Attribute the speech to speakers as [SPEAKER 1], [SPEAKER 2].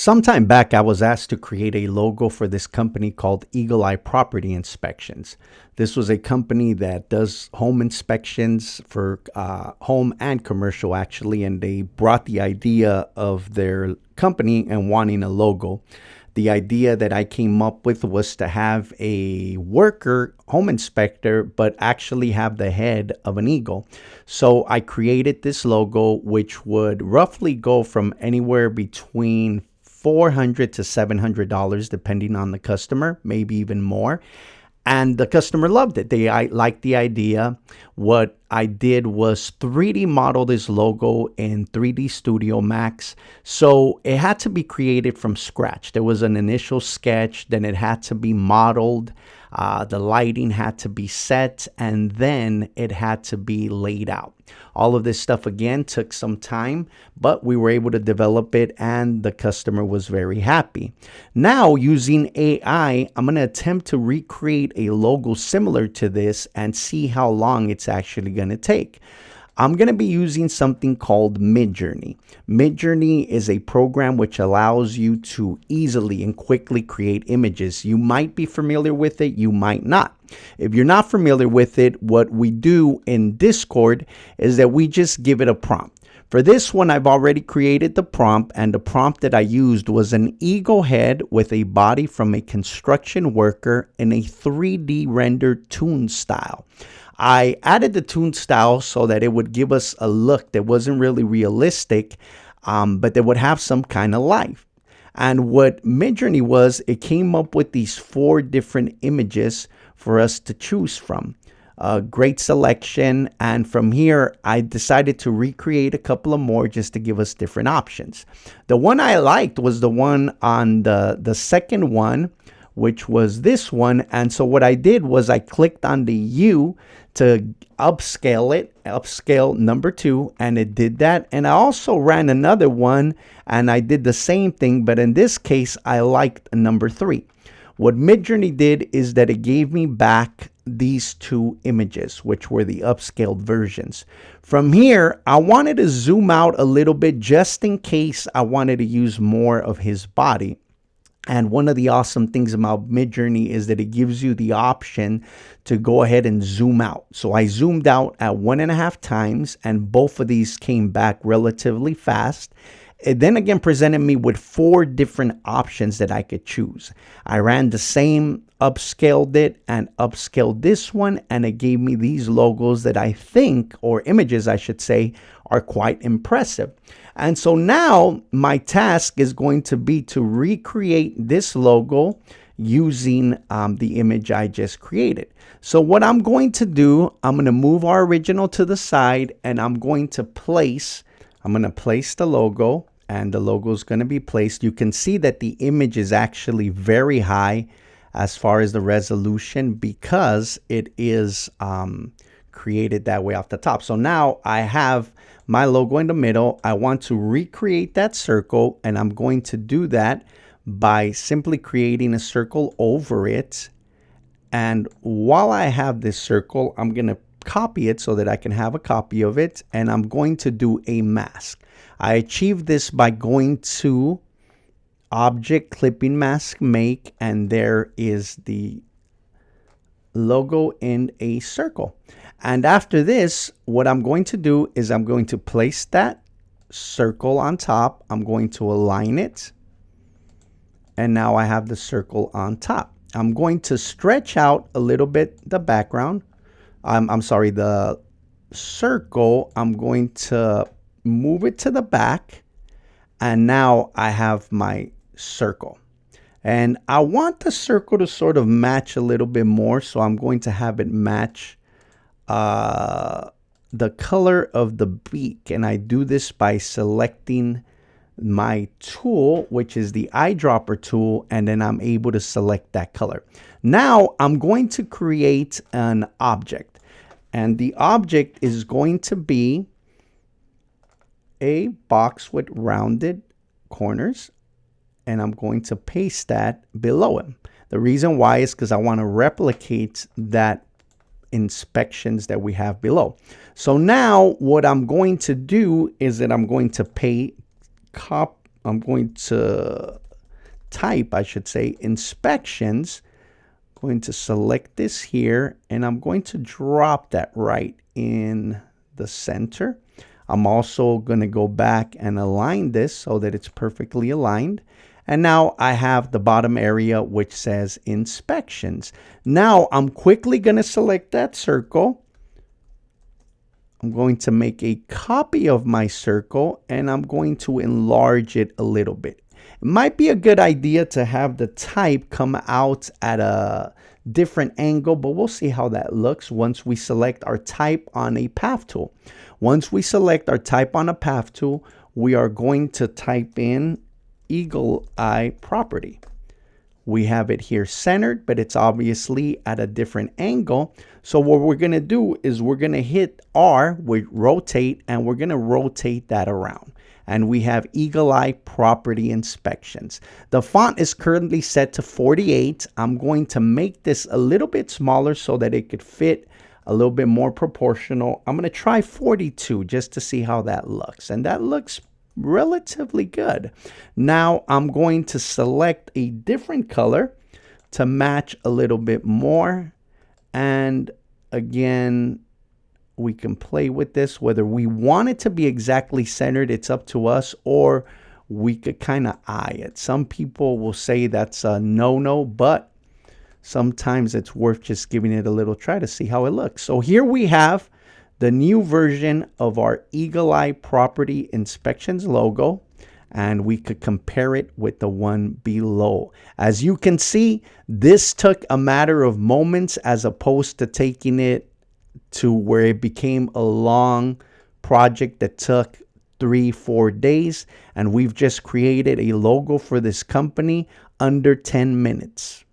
[SPEAKER 1] Sometime back, I was asked to create a logo for this company called Eagle Eye Property Inspections. This was a company that does home inspections for home and commercial, actually, and they brought the idea of their company and wanting a logo. The idea that I came up with was to have a worker home inspector, but actually have the head of an eagle. So I created this logo, which would roughly go from anywhere between $400 to $700, depending on the customer, maybe even more. And the customer loved it. I liked the idea. What I did was 3D model this logo in 3D Studio Max. So it had to be created from scratch. There was an initial sketch, then it had to be modeled. The lighting had to be set, and then it had to be laid out. All of this stuff, again, took some time, but we were able to develop it, and the customer was very happy. Now, using AI, I'm going to attempt to recreate a logo similar to this and see how long it's actually going to take. I'm going to be using something called Midjourney. Midjourney is a program which allows you to easily and quickly create images. You might be familiar with it, you might not. If you're not familiar with it, what we do in Discord is that we just give it a prompt. For this one, I've already created the prompt, and the prompt that I used was an eagle head with a body from a construction worker in a 3D rendered toon style. I added the toon style so that it would give us a look that wasn't really realistic, but that would have some kind of life. And what Midjourney was, it came up with these 4 different images for us to choose from. Great selection. And from here, I decided to recreate a couple of more just to give us different options. The one I liked was the one on the second one, which was this one. And so what I did was I clicked on the U to upscale number 2, and it did that. And I also ran another one and I did the same thing, but in this case, I liked number 3. What Midjourney did is that it gave me back these 2 images, which were the upscaled versions. From here, I wanted to zoom out a little bit just in case I wanted to use more of his body. And one of the awesome things about Midjourney is that it gives you the option to go ahead and zoom out. So I zoomed out at 1.5 times, and both of these came back relatively fast. It then again presented me with 4 different options that I could choose. I ran the same, upscaled it, and upscaled this one, and it gave me these logos that I think, or images I should say, are quite impressive. And so now my task is going to be to recreate this logo using the image I just created. So what I'm going to do, I'm going to move our original to the side, and I'm going to place the logo, and the logo is going to be placed. You can see that the image is actually very high as far as the resolution because it is created that way off the top. So now I have my logo in the middle. I want to recreate that circle, and I'm going to do that by simply creating a circle over it. And while I have this circle, I'm going to copy it so that I can have a copy of it, and I'm going to do a mask. I achieved this by going to Object, Clipping Mask, Make, and there is the logo in a circle. And after this, what I'm going to do is I'm going to place that circle on top. I'm going to align it, and now I have the circle on top. I'm going to stretch out a little bit the background. I'm sorry, the circle. I'm going to move it to the back, and now I have my circle. And I want the circle to sort of match a little bit more, so I'm going to have it match the color of the beak. And I do this by selecting my tool, which is the eyedropper tool, and then I'm able to select that color. Now I'm going to create an object, and the object is going to be a box with rounded corners, and I'm going to paste that below him. The reason why is because I want to replicate that inspections that we have below. So now what I'm going to do is that I'm going to I'm going to type, I should say, inspections. Going to select this here, and I'm going to drop that right in the center. I'm also going to go back and align this so that it's perfectly aligned. And now I have the bottom area which says inspections. Now I'm quickly going to select that circle. I'm going to make a copy of my circle, and I'm going to enlarge it a little bit. It might be a good idea to have the type come out at a different angle, but we'll see how that looks once we select our type on a path tool. Once we select our type on a path tool, we are going to type in eagle eye property. We have it here centered, but it's obviously at a different angle. So what we're going to do is we're going to hit R with rotate, and we're going to rotate that around. And we have eagle eye property inspections. The font is currently set to 48. I'm going to make this a little bit smaller so that it could fit a little bit more proportional. I'm going to try 42 just to see how that looks. And that looks relatively good. Now I'm going to select a different color to match a little bit more. And again, we can play with this, whether we want it to be exactly centered, it's up to us, or we could kind of eye it. Some people will say that's a no-no, but sometimes it's worth just giving it a little try to see how it looks. So here we have the new version of our Eagle Eye Property Inspections logo, and we could compare it with the one below. As you can see, this took a matter of moments as opposed to taking it to where it became a long project that took 3-4 days, and we've just created a logo for this company under 10 minutes.